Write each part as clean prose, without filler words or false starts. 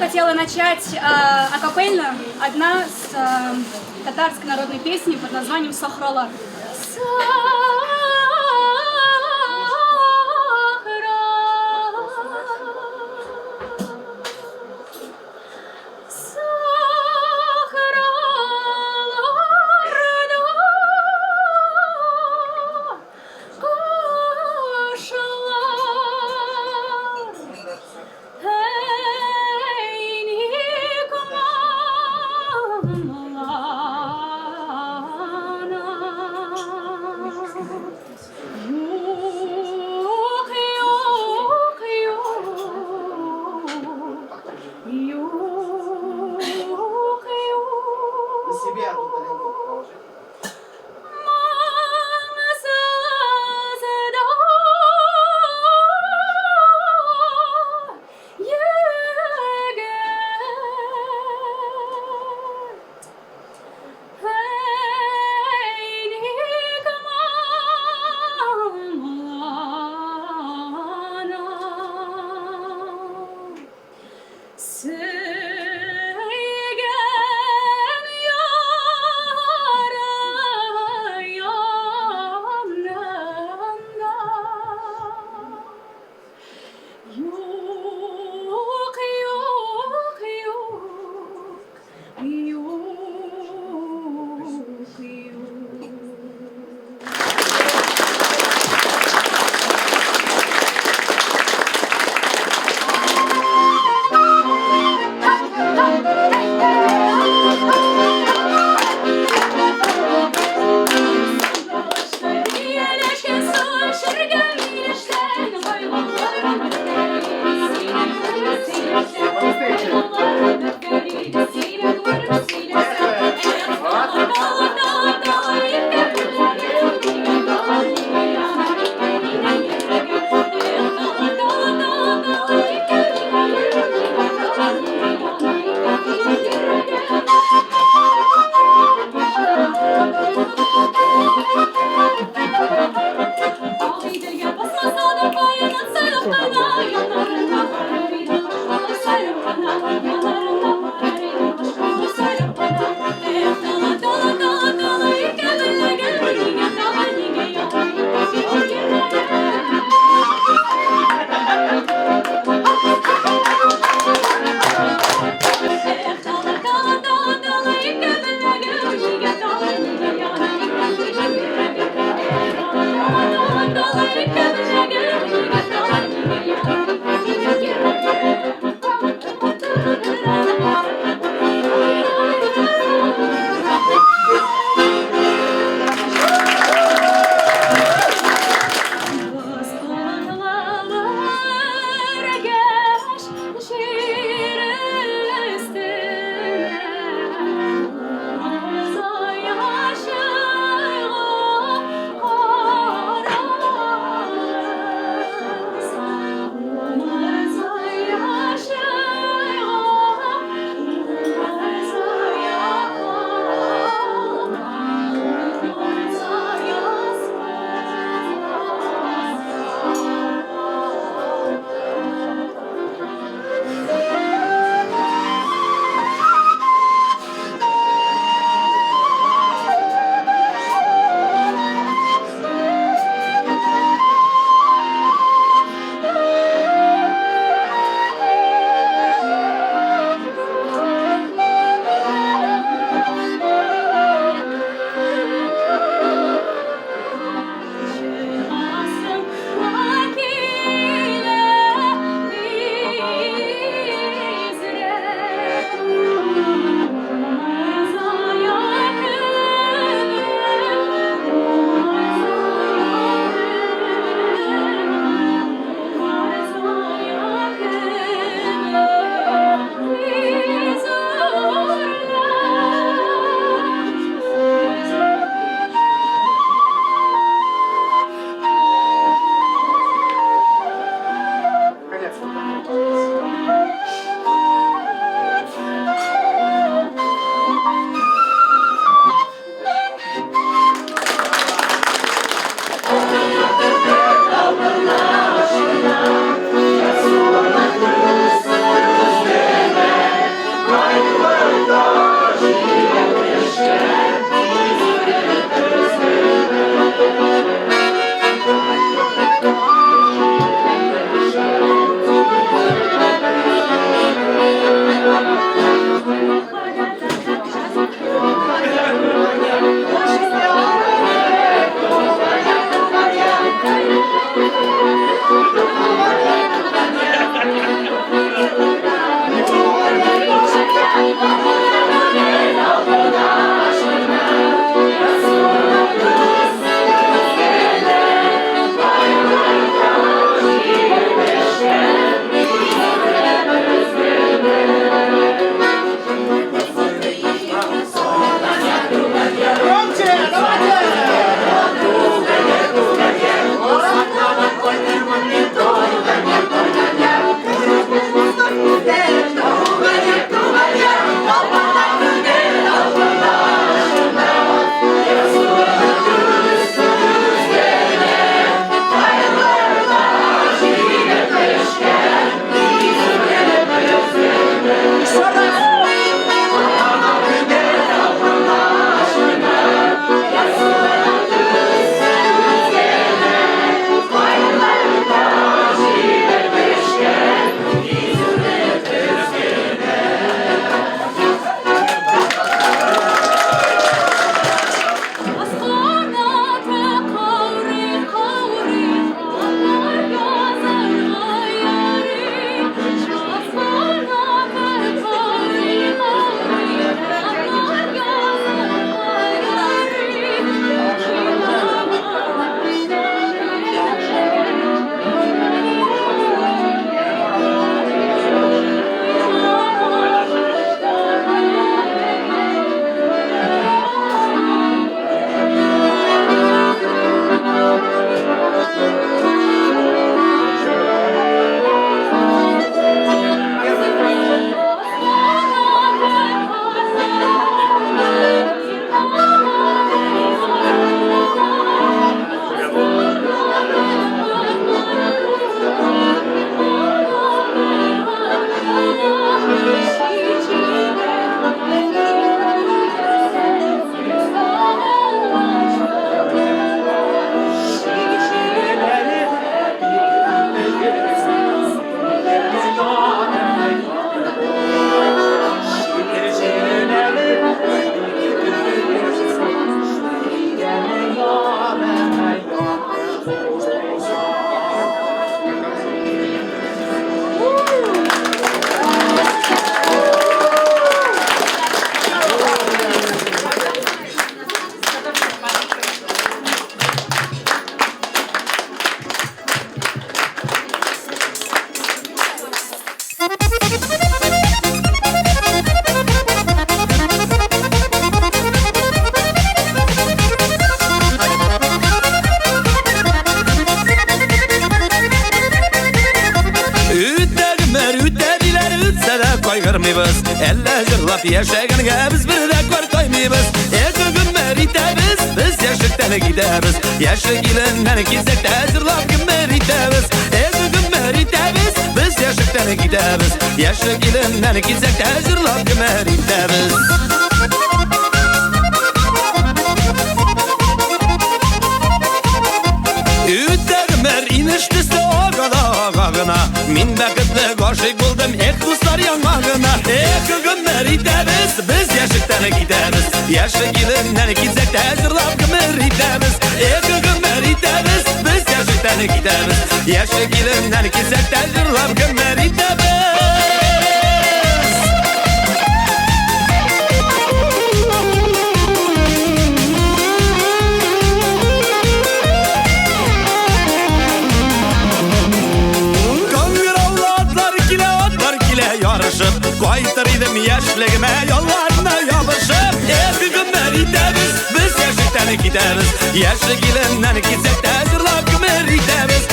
хотела начать акапельно одна с татарской народной песни под названием «Сахрала». Себе одну тарелку положи. kırmıyız. Elle jırlap yaşaganıga biz bir de korkaymayız. Gün meritemiz biz yaşıktan gideriz. Yaşı gilenler gizekte jırlap gün meritemiz. Gün meritemiz biz yaşıktan gideriz. Yaşı gilenler gizekte jırlap gün meritemiz. Üttermer iniştisi ağına. Min bakıtlı koşuk buldum dostlar yanmağına. Gün meritemiz biz yaşıktan gideriz. Yaşı gilenler gizekte jırlap gün meritemiz. Gün meritemiz biz yaşıktan gideriz. Yaşı gilenler gizekte jırlap gün meritemiz. Koytarıydım yaşlığıma yollarına yapışıp. Gün meritemiz biz yaşıktan gideriz. Yaşı gilenler gizekte jırlap gün meritemiz.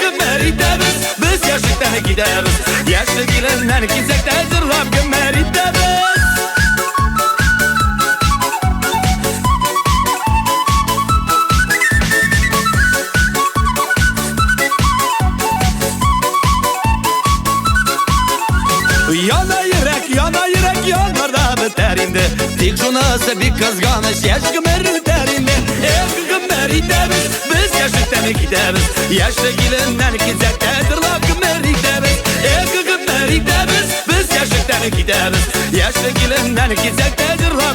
Gün meritemiz biz yaşıktan gideriz. Yaşı gilenler gizekte jırlap gün meritemiz. Yana yürek yanar da biter indi. Dik şunası bir kızganış yaşkı meriter indi. Gün meritemiz biz yaşıktan gideriz. Yaşlı gilenler gizekte jırlap gün meritemiz. Gün meritemiz biz yaşıktan gideriz. Yaşlı gilenler gizekte jırlap